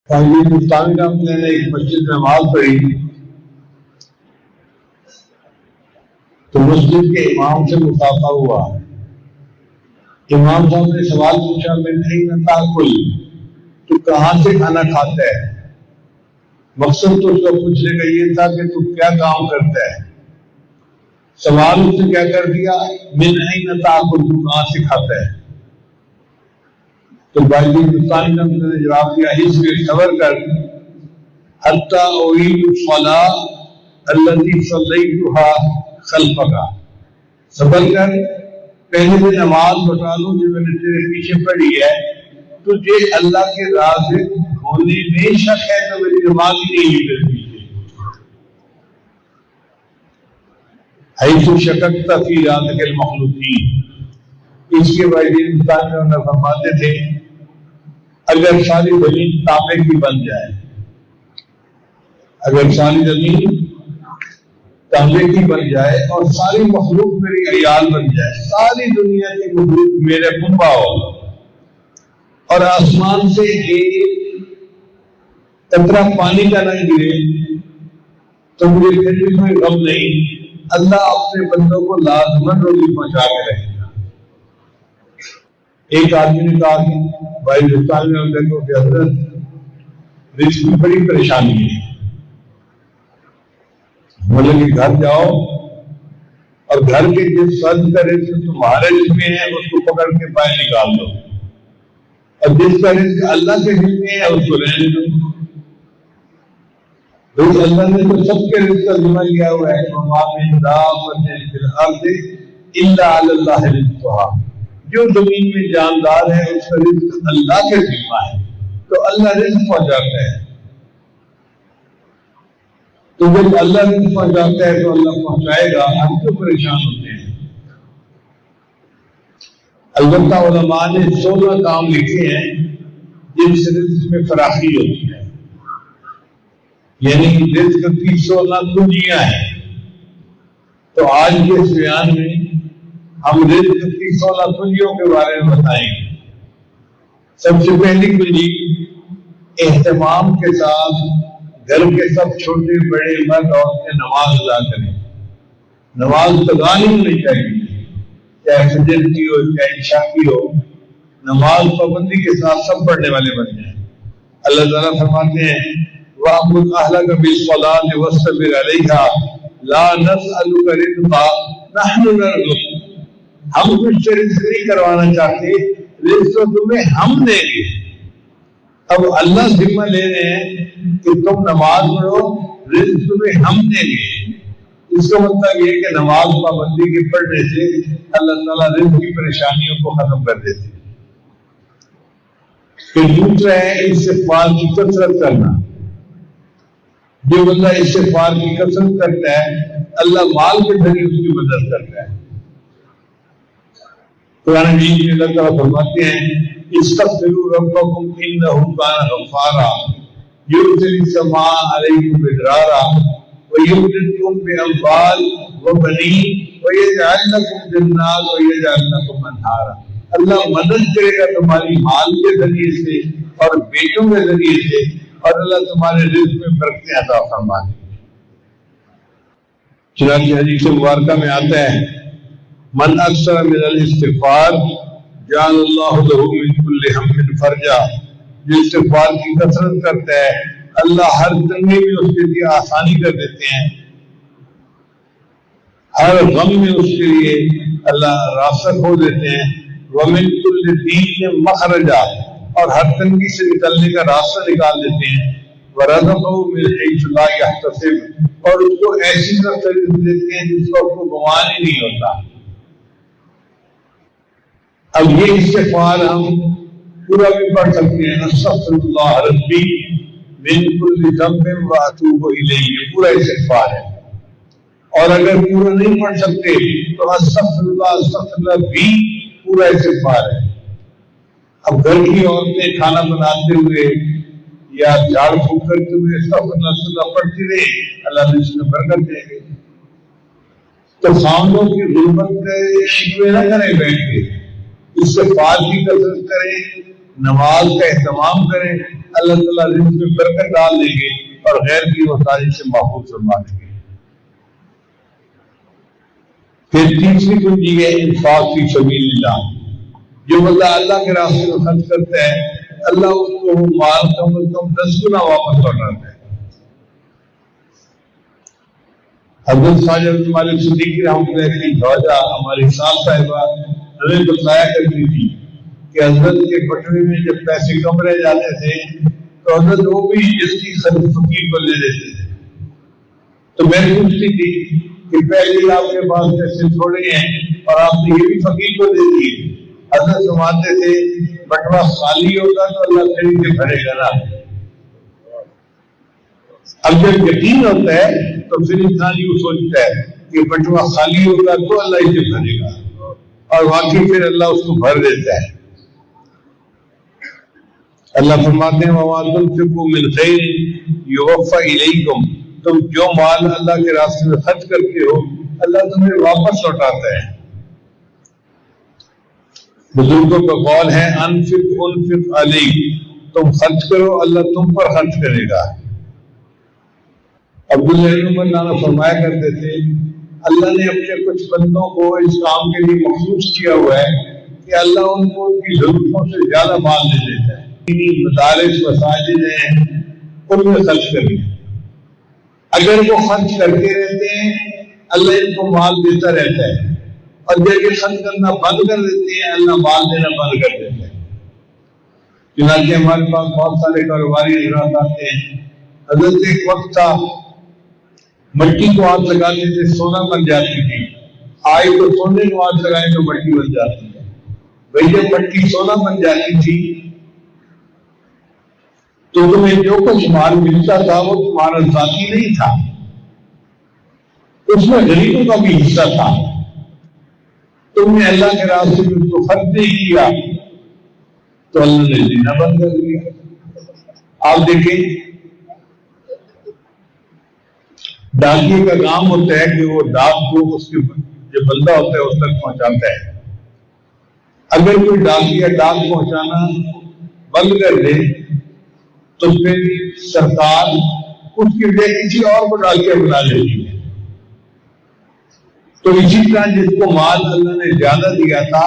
مستانی رحمۃ اللہ نے ایک مسجد میں نماز پڑھی تو مسجد کے امام سے مصافحہ ہوا. امام صاحب نے سوال پوچھا میں نہیں تاکل، تو کہاں سے کھانا کھاتا ہے؟ مقصد تو اس کا پوچھنے کا یہ تھا کہ تو کیا کام کرتا ہے. سوال اس نے کیا کر دیا، من این تاکل، تو کہاں سے کھاتا ہے. تو بھائی مستانی نے جواب دیا اس میں صبر کر حتی اعید الصلاۃ التي صلیتها خلفک، صبر کر پہلے میں نماز بتا دوں جو میں نے تیرے پیچھے پڑھی ہے. تجھے اللہ کے راضی ہونے میں شک ہے تو میری نماز ہی نہیں لی تیرے پیچھے. حیث شککت فی رازق المخلوقین، اس کے بعد انسان نے فرماتے تھے اگر ساری زمین تانبے کی بن جائے، اگر ساری زمین تانبے کی بن جائے اور ساری مخلوق میری عیال بن جائے، ساری دنیا کی مخلوق میرے کنبہ ہو اور آسمان سے ایک قطرہ پانی کا نہ گرے تو مجھے پھر بھی کوئی غم نہیں. اللہ اپنے بندوں کو لازمن روزی پہنچا کے رہے گا. ایک آدمی نے کہا کہ بھائی ہندوستان میں دیکھو کہ حضرت رزق کی بڑی پریشانی ہے، مطلب کہ گھر جاؤ اور گھر کے جس فرد کا رزق تمہارے رزق میں ہے اس کو پکڑ کے باہر نکال دو اور جس کا رزق اللہ کے رزق میں ہے اس کو رہنے دو. بھائی اللہ نے تو سب کے رزق کا ذمہ لیا ہوا ہے، وما من دابۃ فی الارض الا علی اللہ رزقها، جو زمین میں جاندار ہے اس کا رزق اللہ کے ذمہ ہے تو اللہ رزق پہنچاتا ہے. تو جب اللہ رزق پہنچاتا ہے تو اللہ پہنچائے گا، ہم تو پریشان ہوتے ہیں. البتہ علماء نے 16 کام لکھے ہیں جن سے رزق میں فراخی ہوتی ہے، یعنی رزق کی 16 کنجیاں ہیں. تو آج کے اس بیان میں ہم رزق کی 16 کنجیوں کے بارے میں بتائیں گے. سب سے پہلی کنجی، اہتمام کے ساتھ گھر کے سب چھوٹے بڑے مرد عورتیں نماز ادا کریں. نماز تگانی ہونی چاہیے، چاہے فجر کی ہو چاہے عشاء کی ہو، نماز پابندی کے ساتھ سب پڑھنے والے بن جائیں. اللہ تعالیٰ فرماتے ہیں وَأَمُرْ أَهْلَكَ بِالصَّلَاةِ وَاصْطَبِرْ عَلَيْهَا لَا نَسْأَلُكَ رِزْقًا نَحْنُ نَرْزُقُكَ، ہم کچھ سے رزق نہیں کروانا چاہتے، رزق تمہیں ہم دیں گے. اب اللہ ذمہ لے رہے ہیں کہ تم نماز پڑھو، رزق تمہیں ہم دیں گے. اس کا مطلب یہ کہ نماز پابندی کے پڑھنے سے اللہ تعالیٰ رزق کی پریشانیوں کو ختم کر دیتے ہیں. پھر دوسرا ہے استغفار کی کثرت کرنا. جو بندہ استغفار کی کثرت کرتا ہے اللہ مال کے ذریعے اس کی مدد کرتا ہے. قرآن مجید میں اللہ تعالیٰ فرماتے ہیں استغفروا ربکم انہ کان غفارا یرسل السماء علیکم مدرارا ویمددکم باموال وبنین ویجعل لکم جنات ویجعل لکم انہارا. اللہ مدد کرے گا تمہاری مال کے ذریعے سے اور بیٹوں کے ذریعے سے، اور اللہ تمہارے رزق میں برکتیں عطا فرما دے. چنانچہ حدیث مبارکہ میں آتا ہے من اکثر من الاستغفار جعل اللہ له من كل هم فرجا، جو استغفار کی کثرت کرتا ہے اللہ ہر تنگی میں اس کے لیے آسانی کر دیتے ہیں، ہر غم میں اس کے لیے اللہ راستہ کھول دیتے ہیں. ومن كل ضيق مخرجا، اور ہر تنگی سے نکلنے کا راستہ نکال دیتے ہیں. ورزقه من حيث لا يحتسب، اور اس کو ایسی طرح سے رزق دیتے ہیں جس کو اس کو گمان ہی نہیں ہوتا. اب یہ استغفار ہم پورا بھی پڑھ سکتے ہیں، استغفر اللہ ربی من كل ذنب واتوب الیہ، پورا استغفار ہے. اور اگر پورا نہیں پڑھ سکتے تو استغفر اللہ بھی پورا استغفار ہے. اب گھر کی عورتیں کھانا بناتے ہوئے یا جھاڑ پھونک کرتے ہوئے استغفر اللہ پڑھتی رہے، اللہ نے اس میں برکت دے گی. تو خاندوں کی غربت کے شکوے نہ کریں بیٹھ کے، استغفار کی کثرت کریں، نماز کا اہتمام کریں. اللہ تعالیٰ رزق میں برکت ڈال دیں گے اور غیر کی محتاجی سے محفوظ فرما دیں گے۔ پھر تیسری کنجی ہے انفاق فی سبیل اللہ۔ جو بندہ اللہ کے راستے میں خرچ کرتا ہے اللہ اس کو مال کم از کم 10 گنا واپس لوٹاتا ہے۔ حضرت خواجہ مالک صدیقی رحمۃ اللہ کی خواجہ ہماری سال صاحبہ ہمیں بتلایا کرتی تھی کہ حضرت کے بٹوے میں جب پیسے کم رہ جاتے تھے تو حضرت وہ بھی جلدی خرچ فقیر کو لے لیتے تھے۔ تو میں پوچھتی تھی کہ پہلے آپ کے پاس پیسے تھوڑے ہیں اور آپ نے یہ بھی فقیر کو دے دیے۔ حضرت سمجھتے تھے بٹوا خالی ہوگا تو اللہ خرید کے بھرے گا نا۔ اب جب یقین ہوتا ہے تو پھر انسان یوں سوچتا ہے کہ بٹوا خالی ہوگا تو اللہ اسے بھرے گا، اور واقعی پھر اللہ اس کو بھر دیتا ہے۔ اللہ فرماتے ہیں وَمَا تُنْفِقُوا مِنْ خَيْرٍ يُوَفَّ إِلَيْكُمْ، تم جو مال اللہ کے راستے میں خرچ کرتے ہو اللہ تمہیں واپس لوٹاتا ہے۔ بزرگوں کا قول ہے انفق علیک، تم خرچ کرو اللہ تم پر خرچ کرے گا۔ عبداللہ بن عمر نانا فرمایا کرتے تھے اللہ نے اپنے کچھ بندوں کو اس کام کے لیے مخصوص کیا ہوا ہے کہ اللہ ان کو ان کی ضرورتوں سے زیادہ مال دے دیتا ہے۔ مدارس مساجد ہیں ان میں خرچ کریں، اگر وہ خرچ کرتے رہتے ہیں اللہ ان کو مال دیتا رہتا ہے، اور جب یہ خرچ کرنا بند کر دیتے ہیں اللہ مال دینا بند کر دیتا ہے۔ چنانچہ ہمارے پاس بہت سارے کاروباری حضرات آتے ہیں، حضرت ایک وقت تھا مٹی کو ہاتھ لگانے سے سونا بن جاتی تھی، آئے تو سونے کو ہاتھ لگائیں تو مٹی بن جاتی ہے۔ بھئی جب مٹی سونا بن جاتی تھی تو تمہیں جو کچھ مال ملتا تھا وہ تمہارا ذاتی نہیں تھا، اس میں غریبوں کا بھی حصہ تھا۔ تم نے اللہ کے راستے میں اس کو خرچ نہیں کیا تو اللہ نے دینا بند کر دیا۔ آپ دیکھیں ڈاکیے کا کام ہوتا ہے کہ وہ ڈاک کو اس کے جو بندہ ہوتا ہے اس تک پہنچاتا ہے۔ اگر کوئی ڈاکیا ڈاک پہنچانا بند کر دے تو پھر سرکار اس کی وجہ کسی اور کو ڈاکیا بنا لیتی ہے۔ تو اسی طرح جس کو مال اللہ نے زیادہ دیا تھا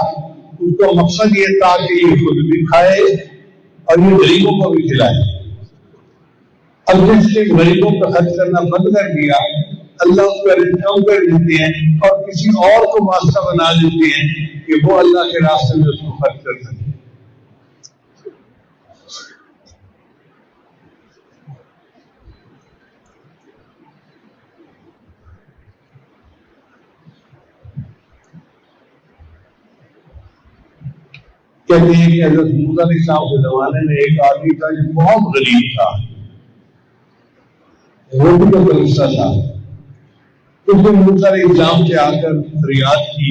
اس کا مقصد یہ تھا کہ یہ خود بھی کھائے اور یہ غریبوں کو بھی کھلائے۔ اب جس نے غریبوں کا خرچ کرنا بند کر دیا اللہ اس کا رزق کم کر دیتے ہیں اور کسی اور کو واسطہ بنا دیتے ہیں کہ وہ اللہ کے راستے میں اس کو خرچ کر سکے۔ کہتے ہیں کہ حضرت موسیٰ علیہ السلام کے زمانے میں ایک آدمی تھا جو بہت غریب تھا، روٹی کا ترستا تھا۔ اس نے موسیٰ علیہ السلام سے آ کر فریاد کی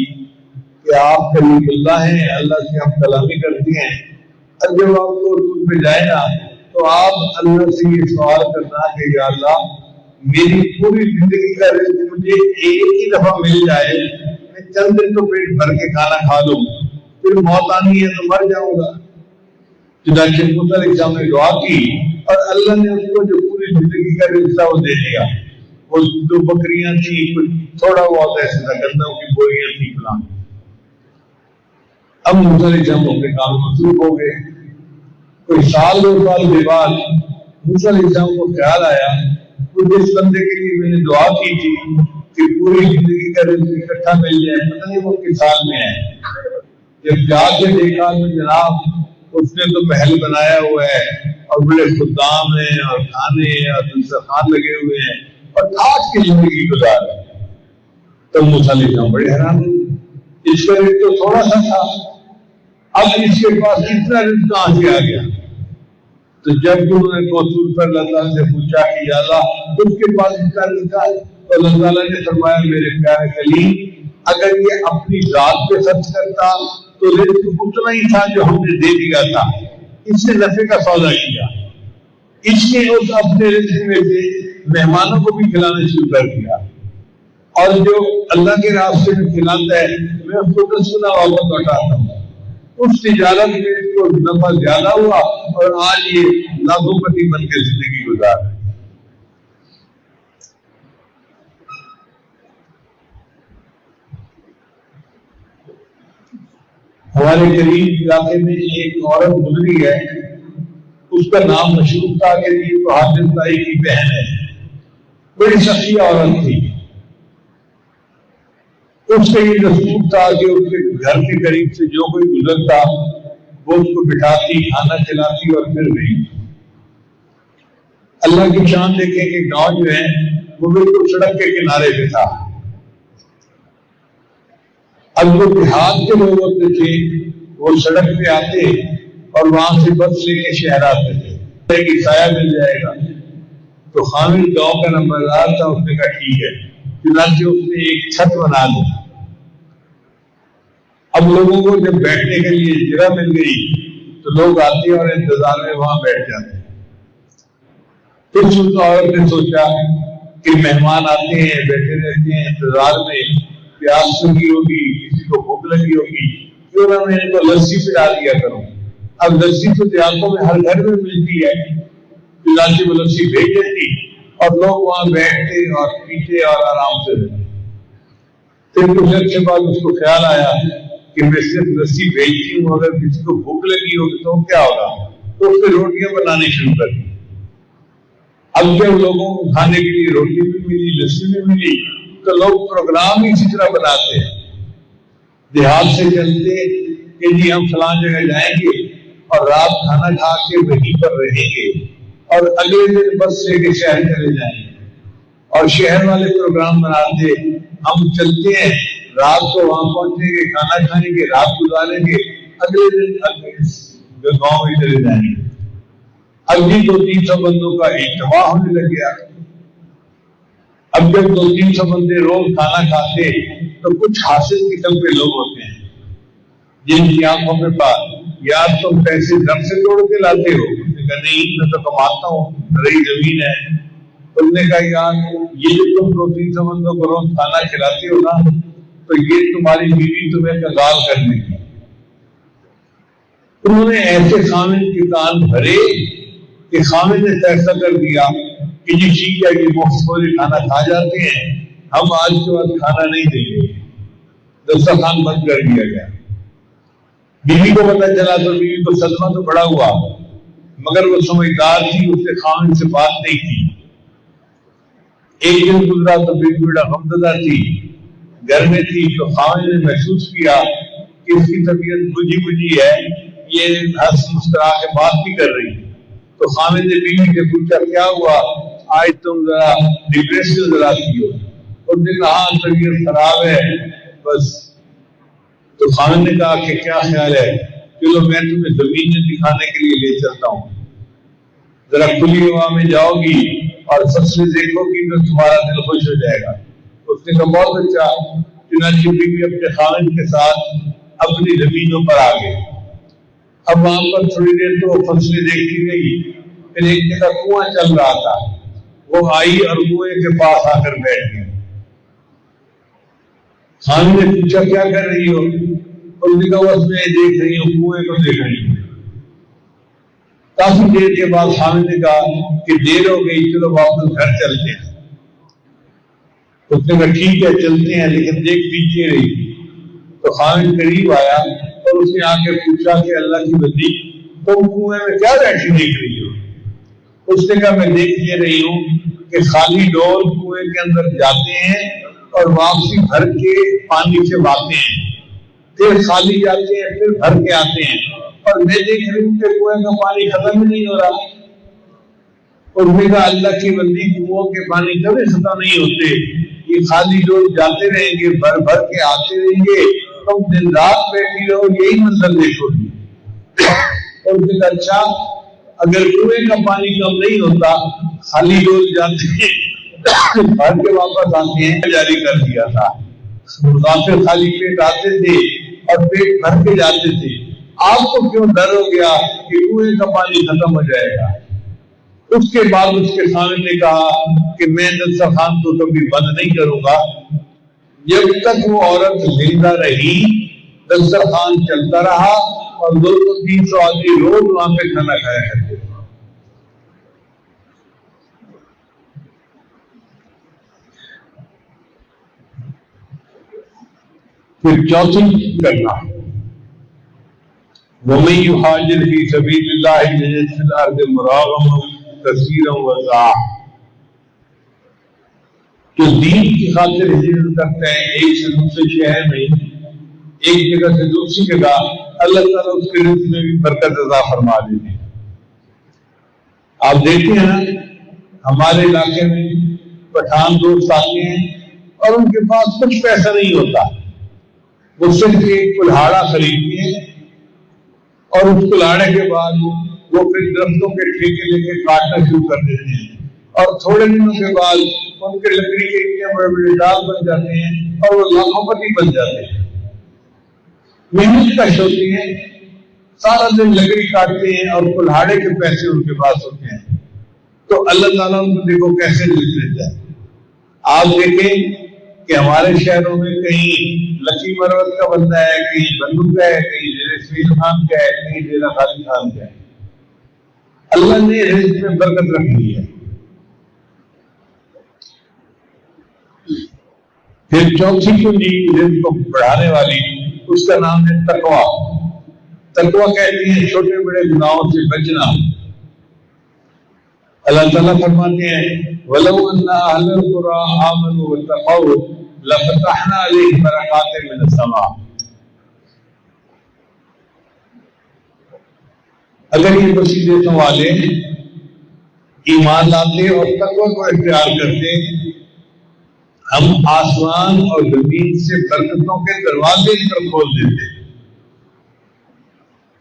کہ آپ کلیم اللہ ہیں، اللہ سے ہم کلامی کرتے ہیں، اور جب آپ کو رسول پہ جائے نا تو آپ اللہ سے یہ سوال کرنا کہ یا اللہ میری پوری زندگی کا رزق مجھے ایک ہی دفعہ مل جائے، میں چند دن تو پیٹ بھر کے کھانا کھا لوں، پھر موت آنی ہے تو مر جاؤں گا۔ چنانچہ موسیٰ علیہ السلام نے دعا کی اور اللہ نے اس کو جو پوری زندگی کا رزق وہ دے دیا۔ وہ دو بکریاں تھی، تھوڑا بہت ایسے تھا، گندم کی بوریاں تھی فلان۔ اب موسیٰ علیہ السلام اپنے کام مصروف ہو گئے۔ کوئی سال دو سال کے بعد موسیٰ علیہ السلام کو خیال آیا کہ جس بندے کے لیے میں نے دعا کی تھی کہ پوری زندگی کا رزق اکٹھا مل جائے، پتہ نہیں وہ کس حال میں ہے۔ جب جا کے دیکھا تو جناب اس نے تو محل بنایا ہوا ہے اور بڑے خدام ہیں اور کھانے اور دسترخوان لگے ہوئے ہیں اور ٹھاٹ کی زندگی گزار رہے ہیں۔ تو موسیٰ علیہ السلام بڑے حیران ہوئے، اس کا رزق تو تھوڑا سا تھا، اب اس کے پاس اتنا رزق کہاں سے آ گیا؟ تو جب انہوں نے رسول پر اللہ تعالیٰ سے پوچھا کہ یا اللہ اس کے پاس اتنا رزق ہے، تو اللہ تعالیٰ نے فرمایا میرے پیارے کلیم اگر یہ اپنی ذات پہ خرچ کرتا تو رزق اتنا ہی تھا جو ہم نے دے دیا تھا، اس نے نفع کا سودا کیا، اس نے اس اپنے رزق میں سے مہمانوں کو بھی کھلانا شروع کر دیا، اور جو اللہ کے راستے میں کھلاتا ہے میں اس کو 10 گنا واپس لوٹاتا ہوں۔ اس تجارت میں اس کو نفع زیادہ ہوا اور آج یہ لاکھوں پتی بن کے زندگی گزار رہے ہیں۔ ہمارے قریب علاقے میں ایک عورت گزری ہے، اس کا نام مشہور تھا کہ یہ تو حافظ بھائی کی بہن ہے، بڑی سخی عورت تھی۔ اس کا یہ دستور تھا کہ اس کے گھر کے قریب سے جو کوئی گزرتا وہ اس کو بٹھاتی، کھانا کھلاتی اور پھر گئی۔ اللہ کی شان دیکھیں کہ گاؤں جو ہے وہ بالکل سڑک کے کنارے پہ تھا۔ اب جو دیہات کے لوگ ہوتے تھے وہ سڑک پہ آتے اور وہاں سے بس لے کے شہر آتے تھے کہ سایہ مل جائے گا۔ تو خامد گاؤں کا نمبردار تھا، اس نے کہا ٹھیک ہے، چنانچہ اس نے ایک چھت بنا دی۔ اب لوگوں کو جب بیٹھنے کے لیے جگہ مل گئی تو لوگ آتے اور انتظار میں وہاں بیٹھ جاتے۔ پھر اس عورت نے سوچا کہ مہمان آتے ہیں، بیٹھے رہتے ہیں انتظار میں، پیاس لگی ہوگی، کسی کو بھوک لگی ہوگی، کیوں نہ میں ان کو لسی پلا دیا کروں۔ اب لسی تو دیہاتوں میں ہر گھر میں ملتی ہے، چنانچہ وہ لسی بھیج دیتی اور لوگ وہاں بیٹھتے اور پیتے اور آرام سے رہتے۔ پھر کچھ عرصے بعد اس کو خیال آیا کہ میں صرف لسی بھیجتی ہوں، اگر کسی کو بھوک لگی ہوگی تو کیا ہوگا، تو اس نے روٹیاں بنانی شروع کر دی۔ اب جب لوگوں کو کھانے کے لیے روٹی بھی ملی، لسی بھی ملی، تو لوگ پروگرام ہی اسی طرح بناتے ہیں، دیہات سے چلتے کہ جی ہم فلاں جگہ جائیں گے اور رات کھانا کھا کے وہیں پر رہیں گے اور اگلے دن بس سے کے شہر چلے جائیں گے، اور شہر والے پروگرام بناتے ہم چلتے ہیں، رات کو وہاں پہنچیں گے، کھانا کھائیں گے، رات گزاریں گے، اگلے دن گاؤں میں چلے جائیں گے۔ اب بھی 200-300 بندوں کا اجتماع ہونے لگ گیا۔ اب جب 200-300 بندے روز کھانا کھاتے تو کچھ حاصل قسم کے لوگ ہوتے ہیں جن کی آنکھوں میں پاس یار تم پیسے گھر سے توڑ کے لاتے ہو، اس نے کہا نہیں میں تو کماتا ہوں، رہی زمین ہے۔ اس نے کہا یار یہ جو تم 200-300 بندوں کو روز کھانا کھلاتے ہو نا، تو یہ تمہاری بیوی تمہیں کنگال کر دے گی۔ انہوں نے ایسے خامد کے کان بھرے کہ خامد نے فیصلہ کر دیا کہ جی ٹھیک ہے، یہ مفت خوری کھانا کھا جاتے ہیں، ہم آج کے بعد کھانا نہیں دیں گے۔ دسترخوان بند کر دیا گیا۔ بیوی کو پتہ چلا تو بیوی کو صدمہ تو بڑا ہوا، مگر وہ سمجھدار تھی، اس نے خامد سے بات نہیں کی۔ ایک دن گزرا تو بیوی بڑا غمزدہ تھی، گھر میں تھی، تو خامد نے محسوس کیا کہ اس کی طبیعت بجھی بجھی ہے، یہ ہنس مسکرا کے بات نہیں کر رہی۔ تو خامد نے بیوی سے پوچھا کیا ہوا، آج تم ذرا ڈپریس نظر آتی ہو؟ اس نے کہا طبیعت خراب ہے بس۔ تو خامد نے کہا کہ کیا خیال ہے، چلو میں تمہیں زمینیں دکھانے کے لیے لے چلتا ہوں، ذرا کھلی ہوا میں جاؤ گی اور فصلیں دیکھو گی تو تمہارا دل خوش ہو جائے گا۔ اس نے کہا بہت اچھا۔ چنانچہ بیوی اپنے خامد کے ساتھ اپنی زمینوں پر آ گئے۔ اب وہاں پر تھوڑی دیر تو وہ فصلیں دیکھتی گئی، پھر ایک جگہ کنواں چل رہا تھا، وہ آئی اور کنویں کے پاس آ کر بیٹھ گئی۔ خامد نے پوچھا کیا کر رہی ہو؟ اور اس نے کہا بس میں دیکھ رہی ہوں، کنویں کو دیکھ رہی ہوں۔ کافی دیر کے بعد خامد نے کہا کہ دیر ہو گئی، چلو واپس گھر چلتے ہیں۔ اس نے کہا ٹھیک ہے چلتے ہیں، لیکن دیکھ پیچھے رہی۔ تو خامد قریب آیا اور اس نے آ کے پوچھا کہ اللہ کی بندی تم کنویں میں کیا بیٹھی دیکھ رہی ہو؟ اس نے کہا میں دیکھ یہ رہی ہوں کہ خالی ڈول کنویں کے اندر جاتے ہیں اور واپسی بھر کے پانی سے باتے ہیں، پھر خالی جاتے ہیں، پھر بھر کے آتے ہیں، اور میں دیکھ رہی ہوں کہ کنویں کا پانی ختم ہی نہیں ہو رہا۔ اور میں کہا اللہ کی بندی کنووں کے پانی کبھی ختم نہیں ہوتے، یہ خالی ڈول جاتے رہیں گے، بھر بھر کے آتے رہیں گے، تم دن رات بیٹھی رہو یہی منظر دیکھو گی۔ اور پھر اچھا اگر کنویں کا پانی کم نہیں ہوتا، خالی ڈول جاتے ہیں بھر کے واپس آتے ہیں، جاری کر دیا تھا۔ مسافر خالی پیٹ آتے تھے اور پیٹ بھر کے جاتے تھے، آپ کو کیوں ڈر ہو گیا کہ کنویں کا پانی ختم ہو جائے گا؟ اس کے بعد اس کے خامد نے کہا کہ میں دسترخوان کو کبھی بند نہیں کروں گا جب تک وہ عورت زندہ رہی، دسترخوان چلتا رہا اور 200-300 آدمی روز وہاں پہ کھانا کھایا کرتے تھے. پھر چوتھی کرنا وَمَن يُهَاجِرْ فِي سَبِيلِ اللَّهِ يَجِدْ فِي الْأَرْضِ مُرَاغَمًا كَثِيرًا وَسَعًا. جو دین کی خاطر ہجرت کرتے ہیں ایک سے دوسرے شہر میں، ایک جگہ سے دوسری جگہ، اللہ تعالیٰ اس کے رزق میں بھی برکت عطا فرما دیتے ہیں. آپ دیکھتے ہیں نا ہمارے علاقے میں پٹھان دوست آتے ہیں اور ان کے پاس کچھ پیسہ نہیں ہوتا، وہ صرف ایک کلہاڑا خریدتے ہیں اور اس کلاڑے کے بعد وہ پھر درختوں کے ٹھیکے لے کے کاٹنا شروع کر دیتے ہیں، اور تھوڑے دنوں کے بعد ان کے لکڑی کے اتنے بڑے بڑے ڈال بن جاتے ہیں اور وہ لاکھوں پتی بن جاتے ہیں. محنت کش ہوتی ہے، سارا دن لکڑی کاٹتے ہیں اور کلاڑے کے پیسے ان کے پاس ہوتے ہیں، تو اللہ تعالیٰ ان کو دیکھو کیسے رزق دیتا ہے. آپ دیکھیں کہ ہمارے شہروں میں کہیں لکی مروت کا بندہ ہے، کہیں بندو کا ہے، کہیں ڈیرے سہیل خان کا ہے، کہیں ڈیرا خالی خان کا ہے. اللہ نے رزق میں برکت رکھ دی ہے. پھر چوتھی کنجی رزق کو بڑھانے والی، اس کا نام ہے تقویٰ. تقویٰ کہتے ہیں چھوٹے بڑے گناہوں سے بچنا. اللہ تعالیٰ فرماتے ہیں وَلَوْ أَنَّ أَهْلَ الْقُرَىٰ آمَنُوا وَاتَّقَوْا لَفَتَحْنَا عَلَيْهِمْ بَرَكَاتٍ مِّنَ السَّمَاءِ. اگر یہ بصیرتوں والے ایمان لاتے اور تقویٰ کو اختیار کرتے، ہم آسمان اور زمین سے برکتوں کے دروازے پر کھول دیتے.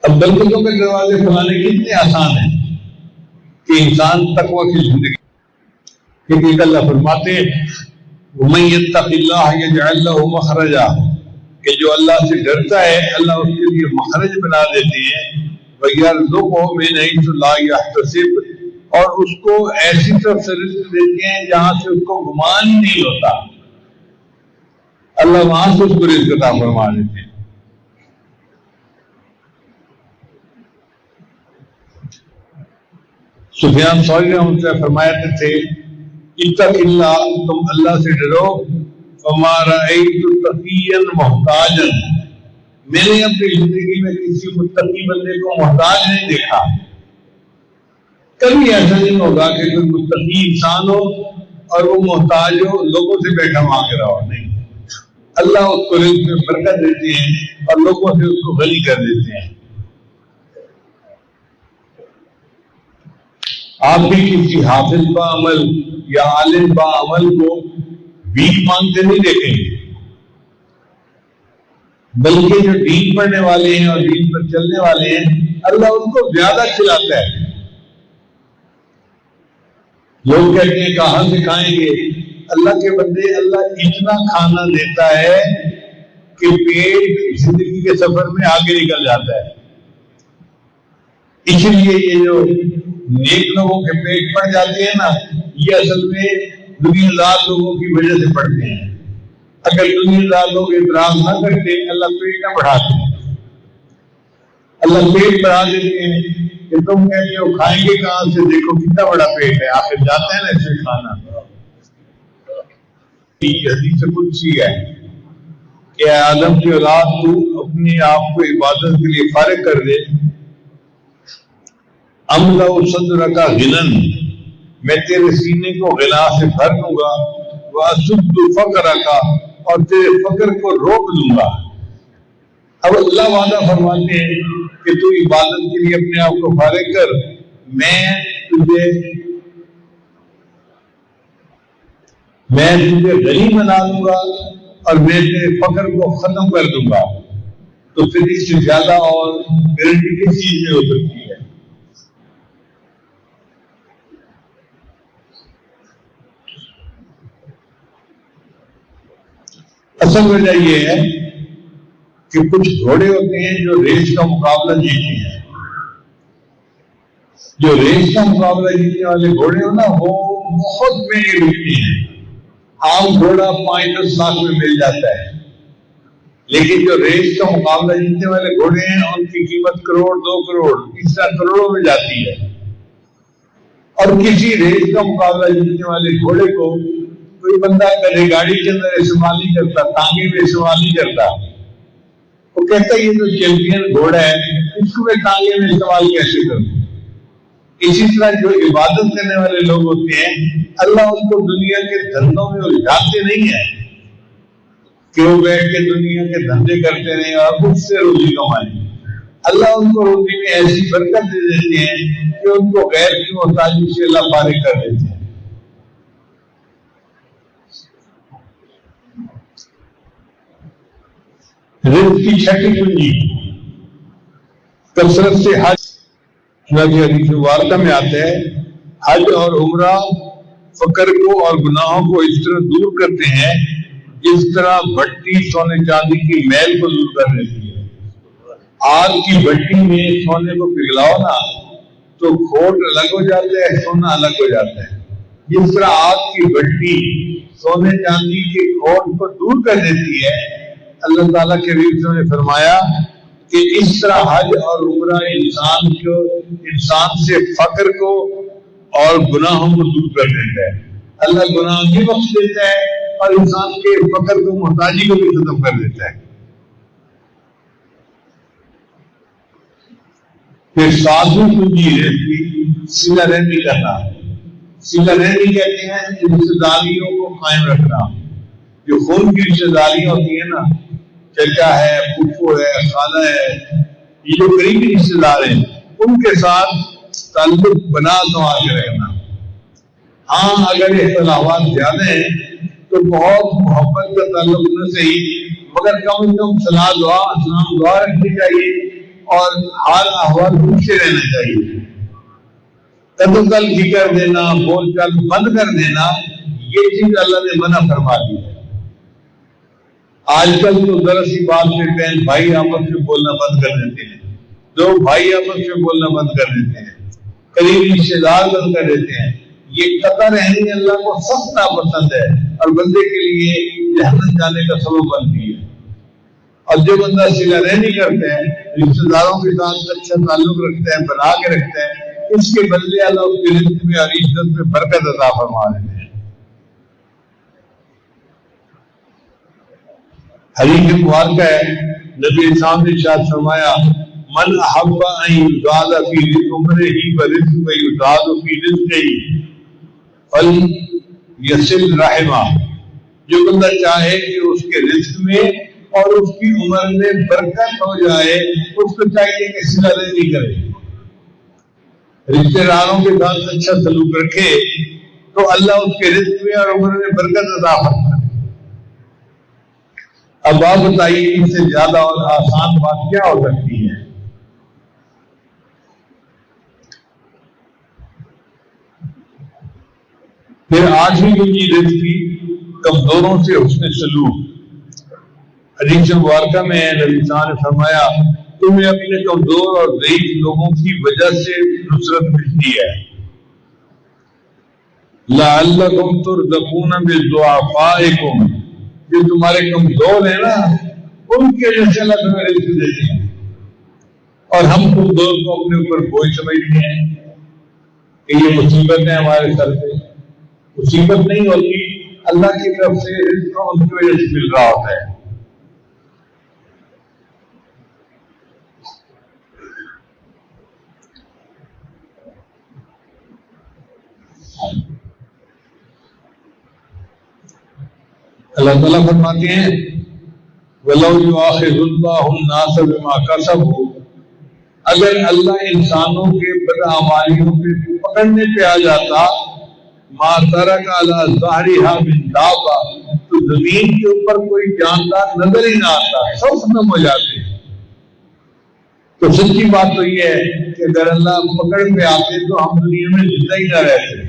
اب برکتوں کے دروازے کھلانے کتنے آسان ہیں کہ انسان تقویٰ کی زندگی. کیونکہ اللہ فرماتے ہیں وَمَن يَتَّقِ اللَّهَ يَجْعَل لَّهُ مَخْرَجًا، کہ جو اللہ سے ڈرتا ہے اللہ اس کے لیے مخرج بنا دیتے ہیں. وَيَرْزُقْهُ مِنْ حَيْثُ لَا يَحْتَسِبُ، اور اس کو ایسی طرف سے رزق دیتے ہیں جہاں سے اس کو گمان ہی نہیں ہوتا. اللہ وہاں سے اس کو رزق عطا فرما دیتے ہیں. سفیان ثوری رحمۃ اللہ فرماتے تھے اتق اللہ، تم اللہ سے ڈرو. فما رأیت تقیا محتاجا، میں نے اپنی زندگی میں کسی متقی بندے کو محتاج نہیں دیکھا. کبھی ایسا نہیں ہوگا کہ کوئی متقی انسان ہو اور وہ محتاج ہو لوگوں سے بیٹھا مانگ رہا ہو. نہیں، اللہ اس کو رزق میں برکت دیتے ہیں اور لوگوں سے اس کو غنی کر دیتے ہیں. آپ بھی کسی حافظ با عمل یا عالم با عمل کو بھیک مانگتے نہیں دیکھیں گے، بلکہ جو دین پڑھنے والے ہیں اور دین پر چلنے والے ہیں اللہ ان کو زیادہ کھلاتا ہے. لوگ کہتے ہیں کہاں سے کھائیں گے؟ اللہ کے بندے اللہ اتنا کھانا دیتا ہے کہ پیٹ زندگی کے سفر میں آگے نکل جاتا ہے. اس لیے یہ جو نیک لوگوں کے پیٹ پڑ جاتے ہیں نا، یہ اصل میں دنیا دار لوگوں کی وجہ سے پڑتے ہیں. اگر دنیا دار لوگ اعتراض نہ کرتے اللہ پیٹ نہ بڑھاتے. اللہ پیٹ بڑھا دیتے ہیں کہ تم کہتے ہو کھائیں گے کہاں سے، دیکھو کتنا بڑا پیٹ ہے، آخر جاتے ہیں نا اسے کھانا. حدیث قدسی ہے کہ آدم کی اولاد تو اپنے آپ کو عبادت کے لیے فارغ کر دے. املا صدر کا غنن، میں تیرے سینے کو غنا سے بھر دوں گا. واسد فقر کا، اور تیرے فقر کو روک دوں گا. اب اللہ وعدہ فرماتے ہیں کہ تو عبادت کے لیے اپنے آپ کو فارغ کر، میں تجھے غنی بنا دوں گا اور میں تیرے فقر کو ختم کر دوں گا. تو پھر اس سے زیادہ اور گارنٹی کس چیز میں ہو سکتی ہے؟ اصل وجہ یہ ہے کہ کچھ گھوڑے ہوتے ہیں جو ریس کا مقابلہ جیتے ہیں. جو ریس کا مقابلہ جیتنے والے گھوڑے ہو نا وہ بہت مہنگے بکتے ہیں. عام گھوڑا 5-10 لاکھ میں مل جاتا ہے. لیکن جو ریس کا مقابلہ جیتنے والے گھوڑے ہیں ان کی قیمت کروڑ 2 کروڑ اس طرح کروڑوں میں جاتی ہے، اور کسی ریس کا مقابلہ جیتنے والے گھوڑے کو کوئی بندہ کبھی گاڑی کے اندر استعمال نہیں کرتا، ٹانگے میں استعمال نہیں کرتا، وہ کہتا ہے یہ تو چیمپئن گھوڑا ہے، اس کو میں ٹانگے میں استعمال کیسے کروں؟ اسی طرح جو عبادت کرنے والے لوگ ہوتے ہیں اللہ ان کو دنیا کے دھندوں میں الجھاتے نہیں ہیں کہ وہ بیٹھ کے دنیا کے دھندے کرتے رہیں اور اس سے روزی کمائیں۔ اللہ ان کو روزی میں ایسی برکت دے دیتے ہیں کہ ان کو غیر کی محتاجی سے اللہ فارغ کر دیتے ہیں۔ رزق کی چھٹی کنجی کثرت سے حج، چنانچہ حدیث مبارکہ میں آتا ہے حج اور عمرہ فقر کو اور گناہوں کو اس طرح دور کرتے ہیں جس طرح بھٹی سونے چاندی کی میل کو دور کر دیتی ہے۔ آگ کی بھٹی میں سونے کو پگھلاؤ نا تو کھوٹ الگ ہو جاتا ہے، سونا الگ ہو جاتا ہے۔ جس طرح آگ کی بھٹی سونے چاندی کے کھوٹ کو دور کر دیتی ہے، اللہ تعالیٰ کے حبیب نے فرمایا کہ اس طرح حج اور عمرہ انسان سے فقر کو اور گناہوں کو دور کر دیتا ہے۔ اللہ گناہ بھی بخش دیتا ہے اور انسان کے فقر کو محتاجی کو بھی ختم کر دیتا ہے۔ پھر ساتویں کنجی رہتی صلہ رحمی کرنا۔ صلہ رحمی کہتے ہیں رشتہ داریوں کو قائم رکھنا۔ جو خون کی رشتہ داریاں ہوتی ہیں نا، چچا ہے، پھپھو ہے، خالہ ہے، یہ جو قریبی رشتہ دار ہیں ان کے ساتھ تعلق بنا سنوار کے رکھنا۔ ہاں اگر اختلافات زیادہ ہیں تو بہت محبت کا تعلق نہ صحیح مگر کم از کم سلام دعا رکھنی چاہیے اور حال احوال پوچھتے رہنا چاہیے۔ قتل فکر دینا، بول چال بند کر دینا، یہ چیز اللہ نے منع فرما دی ہے۔ آج کل تو ذرا سی بات میں بہن بھائی آپس میں بولنا بند کر دیتے ہیں، دو بھائی آپس میں بولنا بند کر دیتے ہیں، قریبی رشتے دار بند کر دیتے ہیں۔ یہ قطع رہنی اللہ کو سخت ناپسند ہے اور بندے کے لیے جہنم جانے کا سبب بنتی ہے۔ اور جو بندہ صلہ رحمی کرتا ہے، رشتے داروں کے ساتھ اچھا تعلق رکھتا ہے، بنا کے رکھتا ہے، اس کے بدلے اللہ اس کے رزق میں اور عزت میں برکت عطا فرما دیتے ہیں۔ حدیث مبارکہ ہے نبی اسلام نے ارشاد فرمایا من احب ان یزاد فی عمرہ ورزقہ یزاد فی رزقہ فلیصل رحمہ۔ جو بندہ چاہے کہ اس کے رزق میں اور اس کی عمر میں برکت ہو جائے، اس کو چاہیے کہ صلہ رحمی کرے، رشتے داروں کے ساتھ اچھا سلوک رکھے تو اللہ اس کے رزق میں اور عمر میں برکت عطا فرمائے۔ اب آپ بتائیے اس سے زیادہ اور آسان بات کیا ہو سکتی ہے؟ پھر آٹھویں کنجی رزق کی کمزوروں سے حسن سلوک۔ حدیث مبارکہ میں نبی صلی اللہ علیہ وسلم نے فرمایا تمہیں اپنے کمزور اور ضعیف لوگوں کی وجہ سے نصرت ملتی ہے۔ لعلکم ترزقون بضعفائکم، جو تمہارے کمزور ہیں نا ان کے وجہ سے اللہ تمہیں رزق دیتے ہیں، اور ہم کمزور کو اپنے اوپر بوجھ سمجھتے ہیں کہ یہ مصیبت ہے ہمارے سر پہ۔ مصیبت نہیں ہوتی، اللہ کی طرف سے رزق ان کی وجہ سے مل رہا ہوتا ہے۔ اللہ تعالیٰ فرماتے ہیں وَلَوْ يُؤَاخِذُ اللَّهُ النَّاسَ بِمَا كَسَبُوا، اگر اللہ انسانوں کے بداعمالیوں پہ پکڑنے پہ آ جاتا مَا تَرَكَ عَلَى ظَهْرِهَا مِن دَابَّةٍ، تو زمین کے اوپر کوئی جاندار نظر ہی نہ آتا، سب ختم ہو جاتے۔ تو سچی بات تو یہ ہے کہ اگر اللہ پکڑ پہ آتے تو ہم دنیا میں زندہ ہی نہ رہتے۔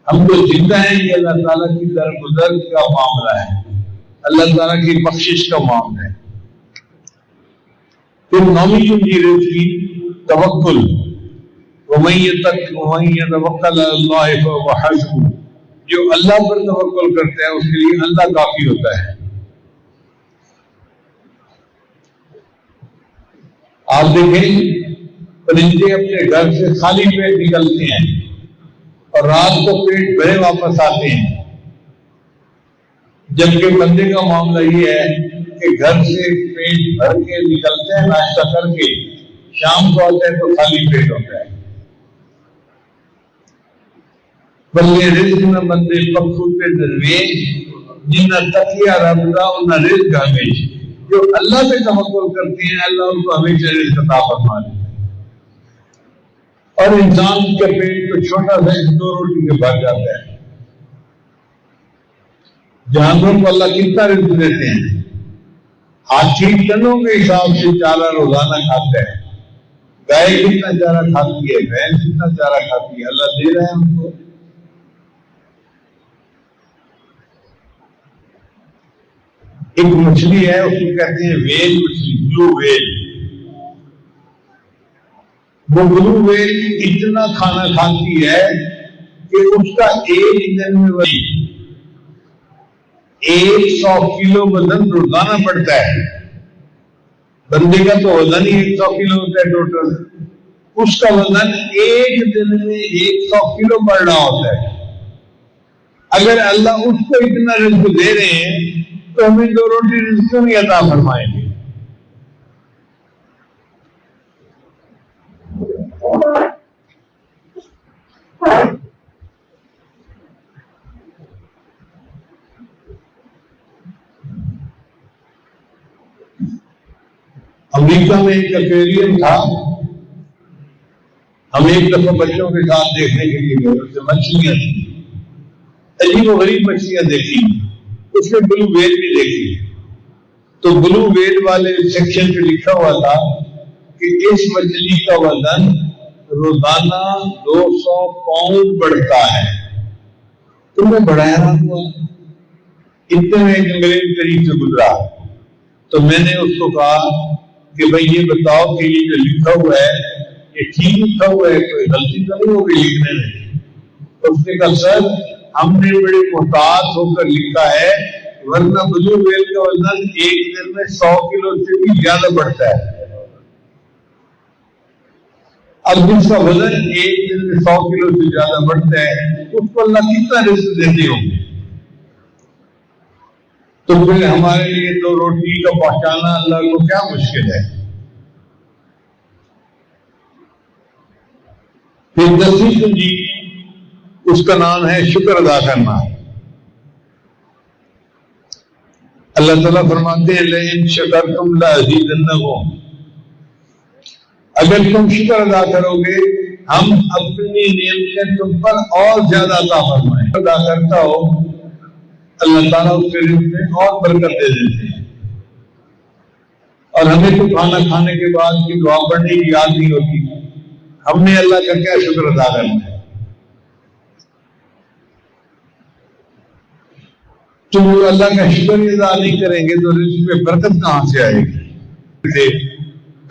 ہم تو زندہ ہیں، یہ اللہ تعالیٰ کی درگزر کا معاملہ ہے، اللہ تعالیٰ کی بخشش کا معاملہ ہے۔ پھر نویں کنجی رزق کی توکل، وَمَن يَتَوَکَّلْ عَلَى اللَّهِ فَهُوَ حَسْبُهُ، جو اللہ پر توکل کرتا ہے اس کے لیے اللہ کافی ہوتا ہے۔ آپ دیکھیں پرندے اپنے گھر سے خالی پیٹ نکلتے ہیں اور رات کو پیٹ بھرے واپس آتے ہیں، جبکہ بندے کا معاملہ یہ ہے کہ گھر سے پیٹ بھر کے نکلتے ہیں ناشتہ کر کے، شام کو آتے ہیں تو خالی پیٹ ہوتا ہے۔ بلے رزق نہ بندے پکھوتے درویش، جنہ تقیہ ربدا انہ رزق ہمیش۔ جو اللہ پہ توکل کرتے ہیں اللہ ان کو ہمیشہ رزق عطا فرماتے ہیں۔ اور انسان کا پیٹ تو چھوٹا سا 2 روٹی کے بھر جاتا ہے۔ جانوروں کو اللہ کتنا رزق دیتے ہیں، ہاتھی ٹنوں کے حساب سے چارہ روزانہ کھاتا ہے، گائے کتنا چارہ کھاتی ہے، بھینس کتنا چارہ کھاتی ہے، اللہ دے رہے ہیں ان کو۔ ایک مچھلی ہے اس کو کہتے ہیں ویل مچھلی، بلو ویل۔ وہ بلو ویل اتنا کھانا کھاتی ہے کہ اس کا ایک دن میں 100 کلو وزن روزانہ بڑھتا ہے۔ بندے کا تو وزن ہی 100 کلو ہوتا ہے ٹوٹل، اس کا وزن ایک دن میں 100 کلو بڑھ رہا ہوتا ہے۔ اگر اللہ اس کو اتنا رزق دے رہے ہیں تو ہمیں 2 روٹی رزق کیوں نہیں عطا فرمائیں گے؟ امریکہ میں ایک ایکویریم تھا، ہم ایک دفعہ بچوں کے ساتھ دیکھنے کے لیے گئے، اس سے مچھلیاں تھیں، عجیب و غریب مچھلیاں دیکھی، اس میں بلو ویل بھی دیکھی۔ تو بلو ویل والے سیکشن پہ لکھا ہوا تھا کہ اس مچھلی کا وزن روزانہ 200 پاؤنڈ بڑھتا ہے۔ تو میں بڑا حیران ہوا، اتنے میں ایک انگریز قریب سے گزرا تو میں نے اس کو کہا کہ بھائی یہ بتاؤ کہ یہ جو لکھا ہوا ہے یہ ٹھیک لکھا ہوا ہے، کوئی غلطی تو نہیں ہوگی لکھنے میں؟ اس نے کہا سر ہم نے بڑے محتاط ہو کر لکھا ہے، ورنہ بلو ویل کا وزن ایک دن میں 100 کلو سے بھی زیادہ بڑھتا ہے۔ اب جس کا وزن ایک دن میں 100 کلو سے زیادہ بڑھتا ہے اس کو اللہ کتنا رزق دیتے ہوں گے؟ تو پھر ہمارے لیے 2 روٹی کا پہنچانا اللہ کو کیا مشکل ہے؟ پھر 10ویں کنجی اس کا نام ہے شکر ادا کرنا۔ اللہ تعالیٰ فرماتے ہیں لئن شکرتم لأزیدنکم، اگر تم شکر ادا کرو گے ہم اپنی نعمتیں تم پر اور زیادہ عطا فرمائیں۔ ادا کرتا ہو اللہ تعالیٰ اس کے رزق میں اور برکت دے دیتے ہیں۔ اور ہمیں تو کھانا کھانے کے بعد کی دعا پڑھنے کی یاد نہیں ہوتی، ہم نے اللہ کا کیا شکر ادا کرنا ہے؟ تو اللہ کا شکر ادا نہیں کریں گے تو رزق میں برکت کہاں سے آئے گی؟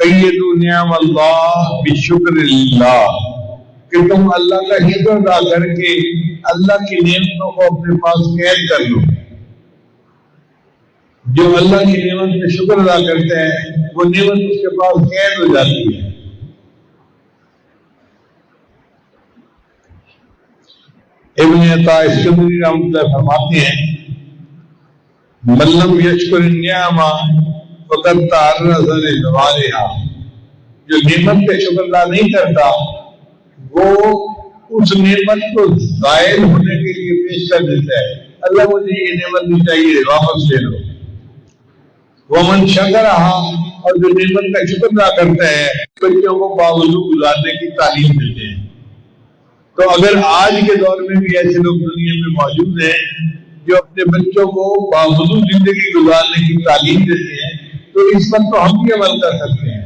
قیدوا نعم اللہ بشکر اللہ، کہ تم اللہ کا شکر ادا کر کے اللہ کی نعمتوں کو اپنے پاس قید کر لو۔ جو اللہ کی نعمت پہ شکر ادا کرتے ہیں وہ نعمت اس کے پاس قید ہو جاتی ہے۔ ابن عطا اسکندری رحمۃ اللہ فرماتے ہیں من لم یشکر النعمہ فقد تعرض لزوالها، جو نعمت پہ شکر ادا نہیں کرتا وہ اس نعمت کو زائل ہونے کے لیے پیش کر دیتا ہے، اللہ مجھے یہ نعمت نہیں چاہیے واپس لے لو۔ ومن شکرها، اور جو نعمت کا شکر ادا کرتا ہے بچوں کو باوضو گزارنے کی تعلیم دیتے ہیں۔ تو اگر آج کے دور میں بھی ایسے لوگ دنیا میں موجود ہیں جو اپنے بچوں کو باوضو زندگی گزارنے کی تعلیم دیتے ہیں تو اس پر تو ہم بھی عمل کر سکتے ہیں۔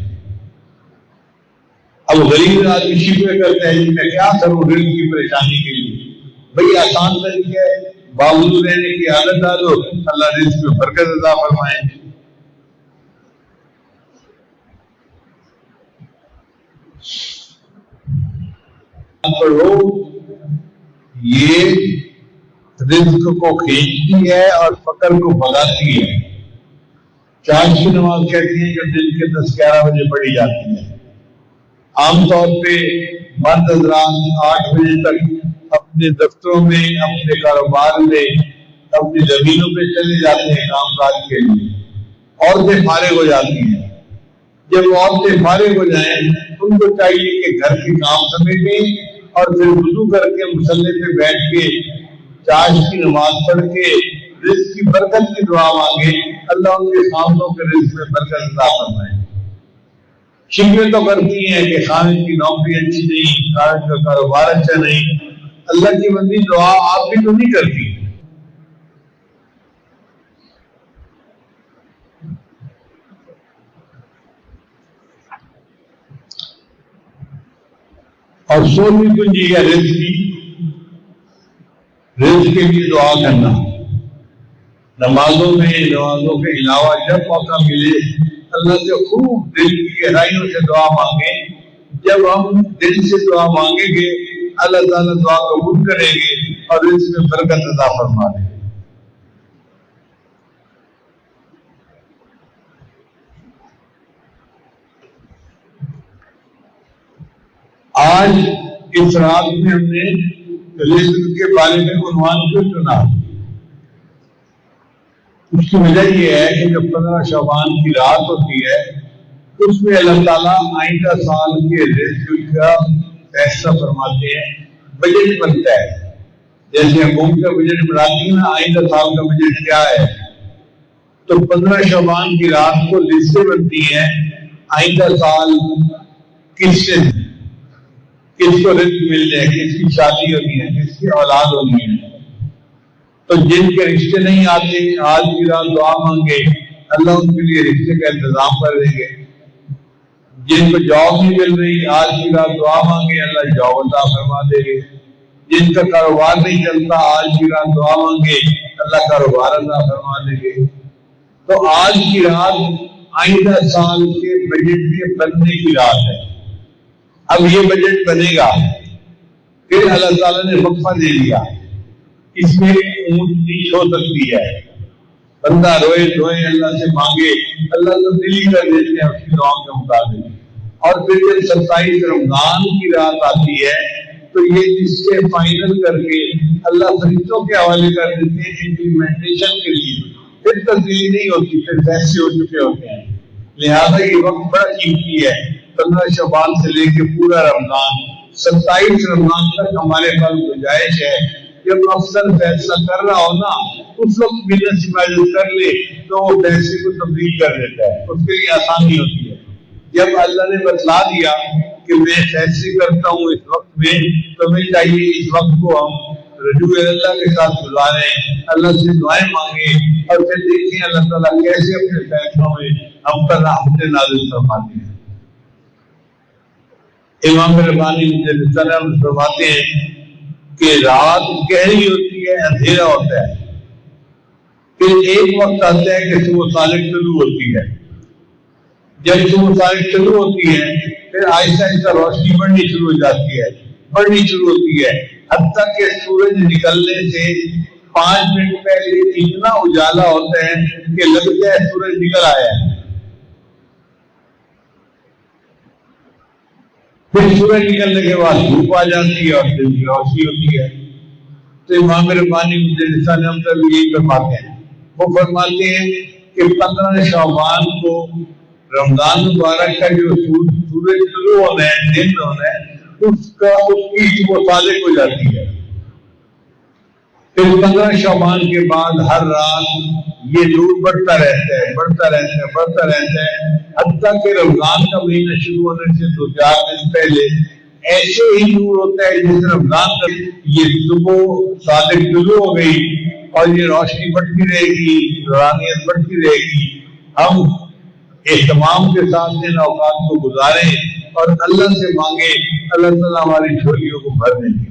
اب غریب آدمی شکوے کرتے ہیں کہ میں کیا کروں رزق کی پریشانی کے لیے، بھئی آسان طریقہ ہے، باوضو رہنے کی عادت ڈالو، اللہ رزق میں برکت عطا فرمائیں۔ پڑھو یہ رزق کو کھینچتی ہے اور فقر کو بھگاتی ہے۔ چاش کی نماز کہتی ہیں جو دن کے 10-11 بجے پڑھی جاتی ہے. عام طور پہ مرد حضرات 8 بجے تک اپنے دفتروں میں، اپنے کاروبار میں، اپنی زمینوں پہ چلے جاتے ہیں کام کاج کے لیے. عورتیں فارغ ہو جاتی ہیں. جب عورتیں فارغ ہو جائیں ان کو چاہیے کہ گھر کے کام سمیٹیں اور پھر وضو کر کے مصلی پہ بیٹھ کے چاش کی نماز پڑھ کے رزق کی برکت کی دعا مانگے. اللہ ان کے خاندوں کے رزق میں برکت عطا فرمائے. شکوے تو کرتی ہیں کہ خاوند کی نوکری اچھی نہیں، خاوند کا کاروبار اچھا نہیں. اللہ کی بندی دعا آپ بھی تو نہیں کرتی. اور 16ویں کنجی ہے رزق کے لیے دعا کرنا. نمازوں میں، نمازوں کے علاوہ جب موقع ملے اللہ سے خوب دل کی گہرائیوں سے دعا مانگیں. جب ہم دل سے دعا مانگیں گے اللہ تعالیٰ دعا قبول کریں گے اور رزق میں برکت عطا فرما دیں گے. آج اس رات میں ہم نے رزق کے بارے میں عنوان کیوں چنا؟ اس کی وجہ یہ ہے کہ جب 15 شعبان کی رات ہوتی ہے اس میں اللہ تعالیٰ آئندہ سال کے رزق کا فیصلہ فرماتے ہیں. بجٹ بنتا ہے. جیسے حکومت کا بجٹ بناتی ہے نا، آئندہ سال کا بجٹ کیا ہے، تو 15 شعبان کی رات کو لسٹیں بنتی ہیں آئندہ سال کس کو رزق مل جائے، کس کی شادی ہونی ہے، کس کی اولاد ہونی ہے. تو جن کے رشتے نہیں آتے آج کی رات دعا مانگے اللہ ان کے لیے رشتے کا انتظام کر دیں گے. جن کو جاب نہیں مل رہی آج کی رات دعا مانگے اللہ جاب عطا فرما دیں گے. جن کا کاروبار نہیں چلتا آج کی رات دعا مانگے اللہ کاروبار عطا فرما دیں گے. تو آج کی رات آئندہ سال کے بجٹ کے بننے کی رات ہے. اب یہ بجٹ بنے گا، پھر اللہ تعالیٰ نے وقفہ دے دیا. اس میں اونچ نیچ ہو سکتی ہے. بندہ روئے دھوئے اللہ سے مانگے اللہ تبدیلی کر دیتے ہیں اس کی دعاؤں کے مطابق. اور پھر جب 27 رمضان کی رات آتی ہے تو یہ لسٹیں فائنل کر کے اللہ فرشتوں کے حوالے کر دیتے ہیں امپلیمنٹیشن کے لیے. پھر تبدیلی نہیں ہوتی، پھر فیصلے ہو چکے ہوتے ہیں. لہٰذا یہ وقت بڑا قیمتی ہے. 15 شعبان سے لے کے پورا رمضان 27 رمضان تک ہمارے پاس گنجائش ہے. جب افسر فیصلہ کر رہا ہو نا اس وقت بزنس حفاظت کر لے تو وہ فیصلے کو تبدیل کر دیتا ہے، اس کے لیے آسانی ہوتی ہے. جب اللہ نے بتلا دیا کہ میں فیصلے کرتا ہوں اس وقت میں، تو ہمیں چاہیے اس وقت کو ہم رجوع اللہ کے ساتھ گزاریں، اللہ سے دعائیں مانگیں اور پھر دیکھیں اللہ تعالیٰ کیسے اپنے فیصلوں میں ہم پر رحمت نازل فرماتے ہیں. امام ربانی فرماتے ہیں کہ رات گہری ہوتی ہے، اندھیرا ہوتا ہے، پھر ایک وقت آتا ہے کہ صبح صادق شروع ہوتی ہے. جب صبح صادق شروع ہوتی ہے پھر آہستہ آہستہ روشنی بڑھنی شروع ہو جاتی ہے، بڑھنی شروع ہوتی ہے، حتیٰ کہ سورج نکلنے سے 5 منٹ پہلے اتنا اجالا ہوتا ہے کہ لگتا ہے سورج نکل آیا ہے. پھر سورج نکلنے کے بعد دھوپ آ جاتی ہے اور دن کی روشنی ہوتی ہے. تو امام ربانی یہی فرماتے ہیں، وہ فرماتے ہیں کہ 15 شعبان کو رمضان مبارک کا جو سورج شروع ہونا ہے، دن ہونا ہے، اس کی صبح صادق ہو جاتی ہے. پھر 15 شعبان کے بعد ہر رات یہ نور بڑھتا رہتا ہے، بڑھتا رہتا ہے، بڑھتا رہتا ہے، حتیٰ کہ رمضان کا مہینہ شروع ہونے سے 2-4 دن پہلے ایسے ہی نور ہوتا ہے جس رمضان کا یہ صبح صادق شروع ہو گئی اور یہ روشنی بڑھتی رہے گی، نورانیت بڑھتی رہے گی. ہم اہتمام کے ساتھ ان اوقات کو گزاریں اور اللہ سے مانگے اللہ تعالیٰ ہماری جھولیوں کو بھر دیں گے.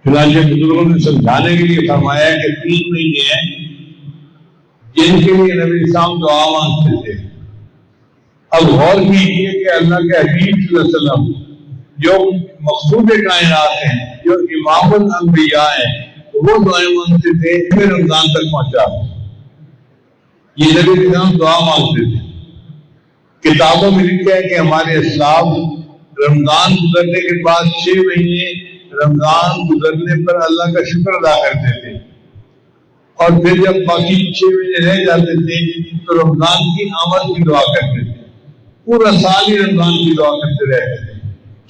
چنانچہ بزرگوں نے سمجھانے کے لیے فرمایا کہ 3 مہینے ہیں جن کے لیے نبی اسلام دعا مانگتے تھے. اب غور کیجیے کہ اللہ کے حبیب صلی اللہ علیہ وسلم جو مقصود کائنات ہیں، جو امام الانبیاء ہیں، وہ دعائیں مانگتے تھے پھر رمضان تک پہنچا. یہ نبی کے نام دعا مانگتے تھے. کتابوں میں لکھا ہے کہ ہمارے اسلاف رمضان گزرنے کے بعد 6 مہینے رمضان گزرنے پر اللہ کا شکر ادا کرتے تھے، اور پھر جب باقی 6 مہینے رہ جاتے تھے تو رمضان کی آمد کی دعا کرتے تھے. پورا سال ہی رمضان کی دعا کرتے رہتے تھے.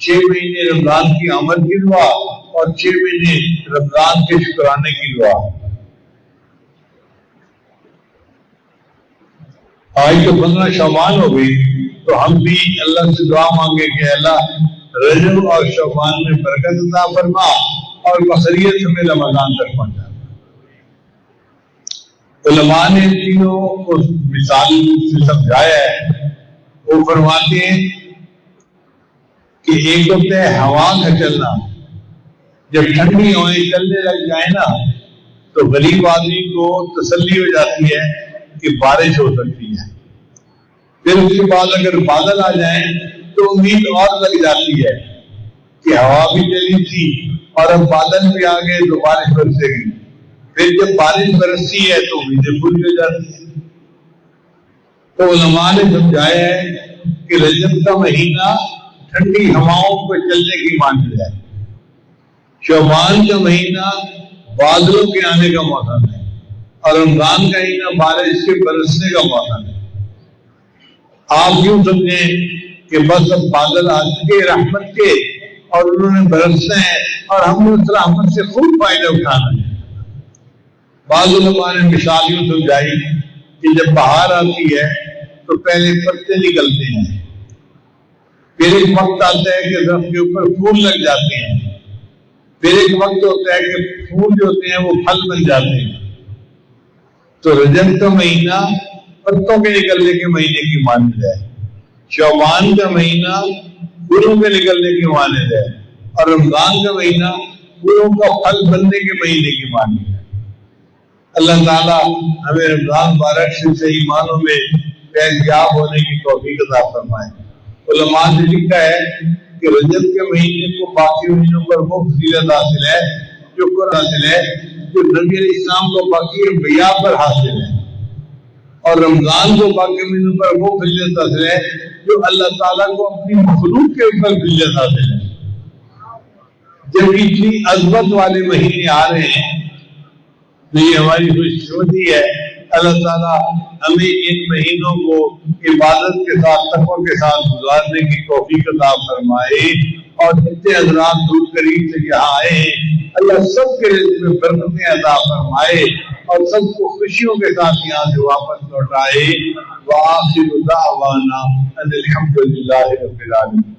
6 مہینے رمضان کی آمد کی دعا اور 6 مہینے رمضان کے شکرانے کی دعا. آج تو 15 شعبان ہو گئی، تو ہم بھی اللہ سے دعا مانگے کہ اللہ رجب اور شعبان میں برکت عطا فرما اور بخیریت ہمیں رمضان تک پہنچا. علماء نے تینوں کو مثال سے سمجھایا ہے. وہ فرماتے ہیں کہ ایک ہوتا ہے ہوا کا چلنا. جب ٹھنڈی ہوائیں چلنے لگ جائیں نا تو غریب آدمی کو تسلی ہو جاتی ہے کہ بارش ہو سکتی ہے. پھر اس کے بعد اگر بادل آ جائیں تو امید اور لگ جاتی ہے کہ ہوا بھی چلی تھی اور اب بادل بھی آ گئے تو بارش برسے گی. پھر جب بارش برستی ہے تو امیدیں پوری ہو جاتی ہیں. تو علماء نے سمجھایا ہے کہ رجب کا مہینہ ٹھنڈی ہواؤں پہ چلنے کی مانند ہے. شعبان کا مہینہ بادلوں کے آنے کا موسم ہے، اور رمضان کا مہینہ بارش کے برسنے کا موسم ہے. آپ یوں سمجھیں کہ بس اب بادل آ چکے رحمت کے اور انہوں نے برسنا ہے اور ہم نے اس رحمت سے خوب فائدہ اٹھانا ہے. بعض علماء نے مثال یوں سمجھائی کہ جب بہار آتی ہے تو پہلے پتے نکلتے ہیں، پھر ایک وقت آتا ہے کہ درخت کے اوپر پھول لگ جاتے ہیں، پھر ایک وقت ہوتا ہے کہ پھول جو ہوتے ہیں وہ پھل بن جاتے ہیں. تو رجب کا مہینہ پتوں کے نکلنے کے مہینے کی مانند ہے، شعبان کا مہینہ پھولوں کے نکلنے کی مانند ہے، اور رمضان کا مہینہ پھولوں کا پھل بننے کے مہینے کی مانند ہے. اللہ تعالیٰ ہمیں رمضان مبارک سے صحیح معنوں میں فیضیاب ہونے کی توفیق عطا فرمائے. علماء نے لکھا ہے کہ رجب کے مہینے کو باقی مہینوں پر وہ فضیلت حاصل ہے جو نبی علیہ السلام کو باقی انبیاء پر حاصل ہے، اور رمضان کو باقی مہینوں پر وہ فضیلت حاصل ہے جو اللہ تعالیٰ کو اپنی مخلوق کے اوپر فضیلت حاصل ہے. جب اتنی عظمت والے مہینے آ رہے ہیں تو یہ ہماری خوش قسمتی ہے. اللہ تعالیٰ ہمیں ان مہینوں کو عبادت کے ساتھ تقوی کے ساتھ گزارنے کی توفیق عطا فرمائے، اور جتنے حضرات دور قریب سے یہاں آئے ہیں اللہ سب کے رزق میں برکتیں عطا فرمائے اور سب کو خوشیوں کے ساتھ یہاں سے واپس لوٹائے. وآخر دعوانا ان الحمد للہ رب العالمین.